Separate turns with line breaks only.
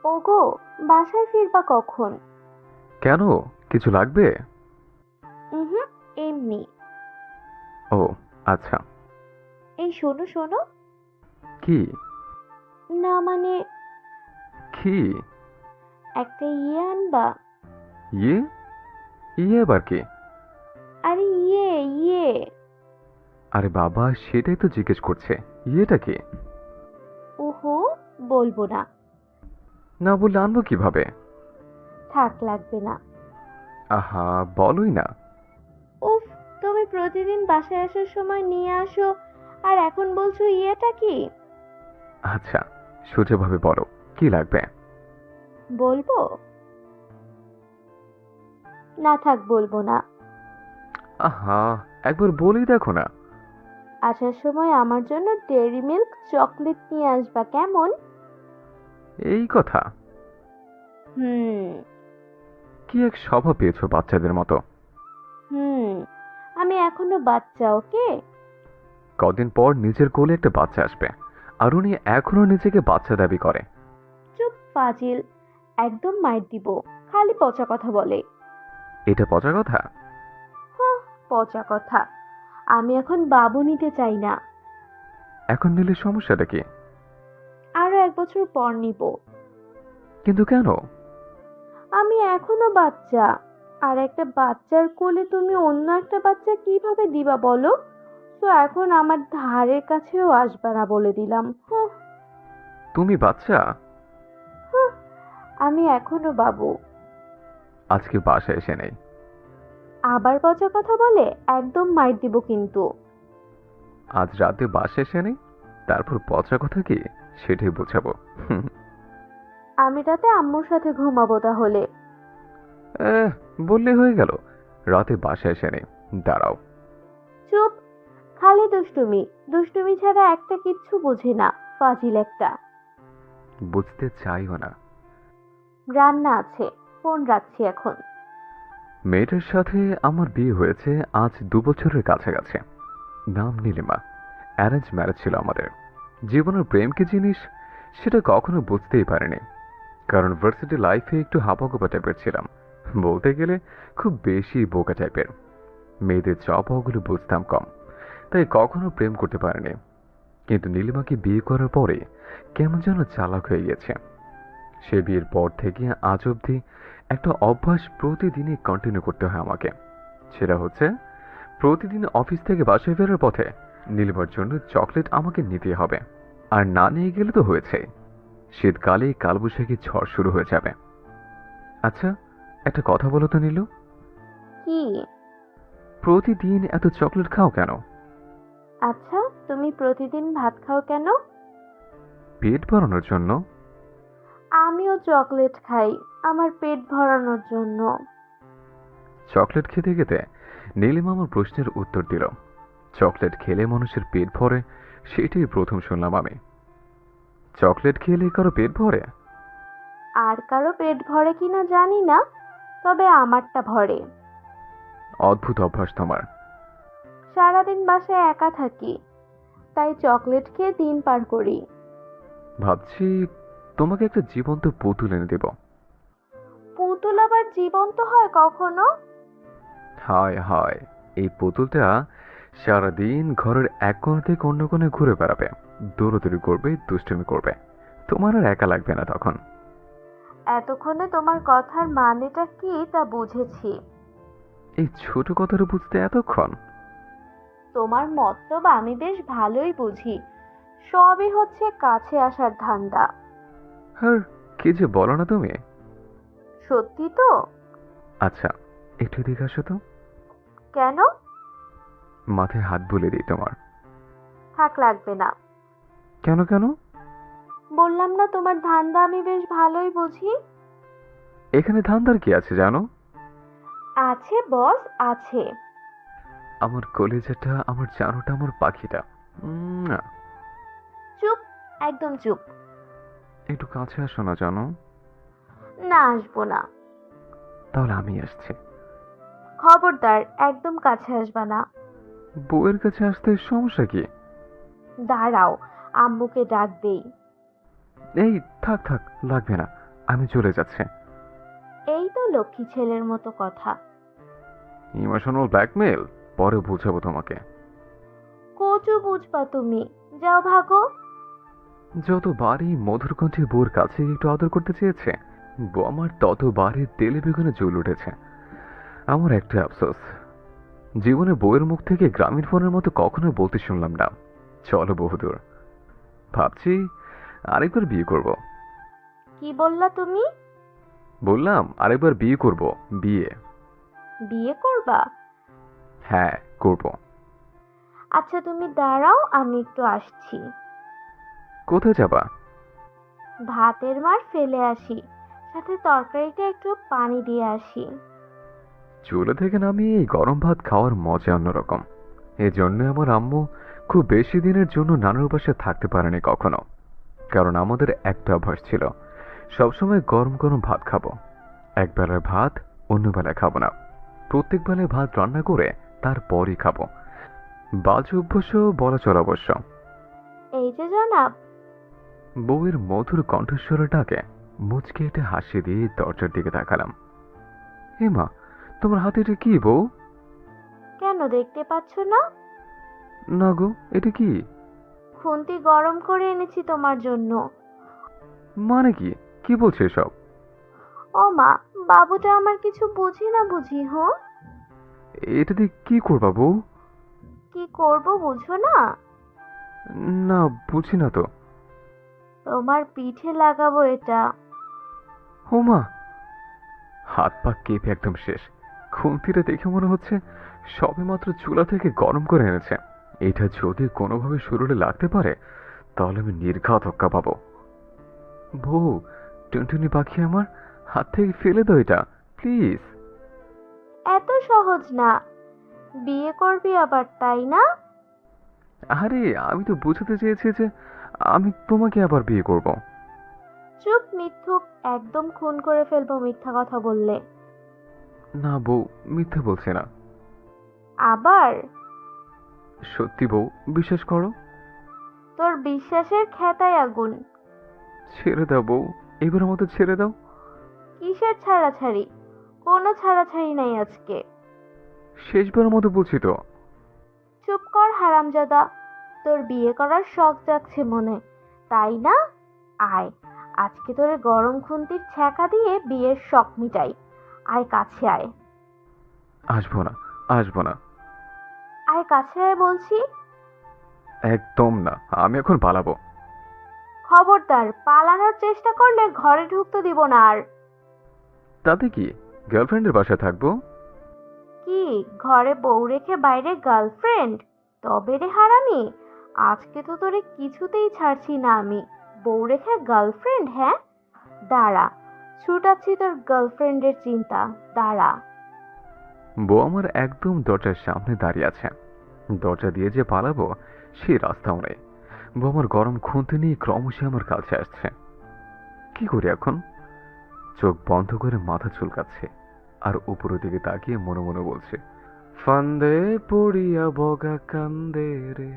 ওগো, বাসায় ফিরবা কখন?
কেন? কিছু লাগবে?
হুম, এমনি।
ও, আচ্ছা।
এই শোনো শোনো।
কি?
না মানে,
কি?
একটা আনবা?
ইয়ে? ইয়ে আবার কি?
আরে ইয়ে।
আরে বাবা, সেটাই তো জিজ্ঞেস করছে। ইয়েটা কি?
ওহো, বলবো না।
না বললে আনবো কিভাবে?
থাক, লাগবে না।
আহা, বলোই না।
উফ, তুমি প্রতিদিন বাসায় আসার সময় নিয়ে আসো, আর এখন বলছো ইয়েটা কি?
আচ্ছা, সোজাভাবে বলো, কি লাগবে?
বলবো না, থাক বলবো না।
আহা, একবার বলেই দেখো না।
আসার সময় আমার জন্য ডেইরি মিল্ক চকলেট নিয়ে আসবা, কেমন?
এই কথা?
হুম।
কি এক স্বভাব পেয়েছো বাচ্চাদের মতো।
হুম, আমি এখনো বাচ্চা, ওকে?
কদিন পর নিজের কোলে একটা বাচ্চা আসবে, আর উনি এখনো নিজেকে বাচ্চা দাবি করে।
চুপ ফাজিল, একদম মাইর দিব। খালি পচা কথা বলে।
এটা পচা কথা?
হাহ, পচা কথা। আমি এখন বাবু নিতে চাই না।
এখন নিলে সমস্যাটা কি?
আরো 1 বছর পর নিব।
কিন্তু কেন?
আমি এখনো বাচ্চা, আর একটা বাচ্চার কোলে তুমি অন্য একটা বাচ্চা কিভাবে দিবা বলো? তো এখন আমার ধারের কাছেও আসবা না বলে দিলাম। হুঁ।
তুমি বাচ্চা?
হুঁ, আমি এখনো বাবু।
আজকে বাসায় এসে নেই।
আবার পচা কথা বলে একদম মাইর দিব কিন্তু।
আজ রাতে বাসায় এসে নেই, তারপর পচা কথা কি সেটাই বোঝাবো। হুম।
আমি রাতে আম্মুর সাথে ঘুমাবো তাহলে।
এহ, বললে হয়ে গেল। রাতে বাসায় এসে নেই। দাঁড়াও।
চুপ, খালি দুষ্টুমি। দুষ্টুমি ছাড়া একটা কিচ্ছু বোঝে না, ফাজিল একটা।
বুঝতে চাইও না।
রান্না আছে, ফোন রাখছি এখন।
মেয়েটার সাথে আমার বিয়ে হয়েছে আজ 2 বছরের কাছাকাছি। নাম নীলিমা। অ্যারেঞ্জ ম্যারেজ ছিল আমাদের। জীবনের প্রেম কি জিনিস সেটা কখনো বুঝতেই পারিনি, কারণ ভার্সিটি লাইফে একটু হাবাগোবা টাইপের ছিলাম। বলতে গেলে খুব বেশি বোকা টাইপের। মেয়েদের চাওয়াপাওয়াগুলো বুঝতাম কম, তাই কখনো প্রেম করতে পারিনি। কিন্তু নীলিমাকে বিয়ে করার পরে কেমন যেন চালাক হয়ে গেছে। সে বিয়ের পর থেকে আজ অবধি একটা অভ্যাস প্রতিদিনই কন্টিনিউ করতে হয় আমাকে। সেটা হচ্ছে, প্রতিদিন অফিস থেকে বাসায় ফেরার পথে নীলিমার জন্য চকলেট আমাকে নিতে হবে। আর না নিয়ে গেলে তো হয়েছে, শীতকালেই কালবৈশাখী ঝড় শুরু হয়ে যাবে। আচ্ছা, একটা কথা বলো তো নীলু,
কি?
প্রতিদিন এত চকলেট খাও কেন?
আচ্ছা, তুমি প্রতিদিন ভাত খাও কেন?
পেট ভরানোর জন্য?
আমিও চকলেট খাই, আমার পেট ভরানোর জন্য।
চকলেট খেতে খেতে নীলিমা আমার প্রশ্নের উত্তর দিল। চকলেট খেলে মানুষের পেট ভরে, সেটাই প্রথম শুনলাম আমি। চকলেট খেলে কারো পেট ভরে?
আর কারো পেট ভরে কিনা জানি না, তবে আমারটা ভরে।
অদ্ভুত অভ্যাস তোমার।
সারাদিন বাসায় একা থাকি, তাই চকলেট খেয়ে দিন পার করি।
ভাবছি তোমাকে একটা জীবন্ত পুতুল এনে দেব।
পুতুল আবার জীবন্ত হয় কখনো?
হায় হায়, এই পুতুলটা সারাদিন ঘরের এক কোণা থেকে অন্য কোণে ঘুরে বেড়াবে, দৌড়াদৌড়ি করবে, দুষ্টুমি করবে। তোমার আর একা লাগবে না তখন।
এতক্ষণে তোমার কথার মানেটা কি তা বুঝেছি।
এই ছোট কথাটা বুঝতে এতক্ষণ?
তোমার মতলব আমি বেশ ভালোই বুঝি। সবই হচ্ছে কাছে আসার ধান্দা।
আর কি যে বলো না তুমি।
সত্যি তো?
আচ্ছা, একটু এদিকে আসো তো।
কেন?
মাথায় হাত বুলিয়ে দিই তোমার।
থাক, লাগবে না।
কেন কেন?
বললাম না তোমার ধান্দা আমি বেশ ভালোই বুঝি।
এখানে ধান্দার কি আছে জানো?
আছে বস, আছে।
আমার কলেজাটা, আমার জানোটা, আমার পাখিটা। না।
চুপ, একদম চুপ।
একটু কাছে আসো না জানো।
না, আসবো না।
তাহলে আমি আসছি।
খবরদার, একদম কাছে আসবা না।
বউয়ের কাছে আসতে সমস্যা কি?
দাঁড়াও, আম্মুকে ডাক দেই।
এই, থাক থাক, লাগবে না। আমি চলে যাচ্ছি।
এই তো লক্ষ্মী ছেলের মতো কথা।
ইমোশনাল ব্ল্যাকমেল পরে বুঝাবো তোমাকে।
কচু বুঝবা তুমি। যাও ভাগো।
যতবারই মধুর কণ্ঠে বউর কাছে একটু আদর করতে চেয়েছে, বউ আমার ততবারই তেলে বেগুনে জ্বল উঠেছে। আমার একটা আফসোস, জীবনে বউয়ের মুখ থেকে গ্রামীণ ফোনের মতো কখনো বলতে শুনলাম না, চলো বহুদূর। ভাবছি আরেকবার বিয়ে করব।
কি বললা তুমি?
বললাম আরেকবার বিয়ে করব। বিয়ে।
বিয়ে করবা?
হ্যাঁ, করব।
আচ্ছা তুমি দাঁড়াও, আমি একটু আসছি।
কোথায় যাবা?
ভাতের মার ফেলে আসি, সাথে তরকারিটা একটু পানি দিয়ে আসি।
চুলা থেকে নামিয়ে এই গরম ভাত খাওয়ার মজা অন্যরকম। এই জন্য আমার আম্মু খুব বেশি দিনের জন্য নানুর বাসায় থাকতে পারেনি কখনো। কারণ আমাদের একটা অভ্যাস ছিল, সবসময় গরম গরম ভাত খাবো। এক বেলার ভাত অন্য বেলায় খাবো না, প্রত্যেক বেলায় ভাত রান্না করে তারপরই খাবো। বাজে অভ্যাসও বলা চলে অবশ্য।
এই যে জনাব।
বউয়ের মধুর কণ্ঠস্বরের ডাকে মুচকে এটে হাসি দিয়ে দরজার দিকে তাকালাম। মা, তোমার হাতে এটা কি বউ?
কেন দেখতে পাচ্ছ না?
না গো, এটা কি?
খুন্তি গরম করে এনেছি তোমার জন্য।
মানে কি? কি বলছে এসব?
ও মা, বাবুটা আমার কিছু বুঝি না বুঝি।
এটা দিয়ে কি করবা বউ?
কি করব বুঝো না?
না, বুঝি না তো।
তোমার পিঠে লাগাবো এটা।
ও মা! হাত পা কেঁপে একদম শেষ। খুন্তিটা দেখে মনে হচ্ছে সবেমাত্র চুলা থেকে গরম করে এনেছে। এটা যদি কোনোভাবে শরীরে লাগতে পারে, তাহলে আমি নির্ঘাত হক্কা পাবো। বউ, টুনটুনি পাখি আমার, হাত থেকে ফেলে দাও এটা, প্লিজ।
এত সহজ না। বিয়ে করবি আবার, তাই না?
আরে, আমি তো বুঝাতে চেয়েছি যে আমি তোমাকে আবার বিয়ে করব।
চুপ মিথ্যুক, একদম খুন করে ফেলবো মিথ্যা কথা বললে।
না বউ, মিথ্যে বলছি না।
আবার?
সত্যি বউ, বিশ্বাস করো।
তোর বিশ্বাসের খেতায় আগুন।
ছেড়ে দাও বউ, এবার মতো ছেড়ে দাও।
কিসের ছাড়াছাড়ি? কোনো ছাড়াছাড়ি নাই আজকে।
শেষবার মতো বলছি তো।
চুপ কর হারামজাদা। তোর বিয়ে করার শখ জাগছে মনে, তাই না? আয়, আজকে তোরে গরম খুন্তির ছ্যাঁকা দিয়ে বিয়ের শখ মিটাই। আয় কাছে আয়।
আসবো না, আসবো না।
আয় কাছে আয় বলছি।
একদম না, আমি এখন পালাবো।
খবরদার, পালানোর চেষ্টা করলে ঘরে ঢুকতে দিব না আর।
তাতে কি, গার্লফ্রেন্ডের বাসায় থাকবো।
কি, ঘরে বউ রেখে বাইরে গার্লফ্রেন্ড? তবে রে হারামি, আজকে তো তোরে কিছুতেই ছাড়ছি না আমি। বউ রেখে গার্লফ্রেন্ড, হ্যাঁ? দাঁড়া, ছুটাচ্ছি তোর গার্লফ্রেন্ডের চিন্তা, দাঁড়া।
বউ আমার একদম দরজার সামনে দাঁড়িয়ে আছে। দরজা দিয়ে যে পালাবো সেই রাস্তাও নেই। বউ আমার গরম খুন্তি নিয়ে ক্রমশই আমার কাছে আসছে। কি করি এখন? চোখ বন্ধ করে মাথা চুলকাচ্ছে, আর উপরের দিকে তাকিয়ে মনে মনে বলছে, ফান্দে পড়িয়া বগা কান্দে রে।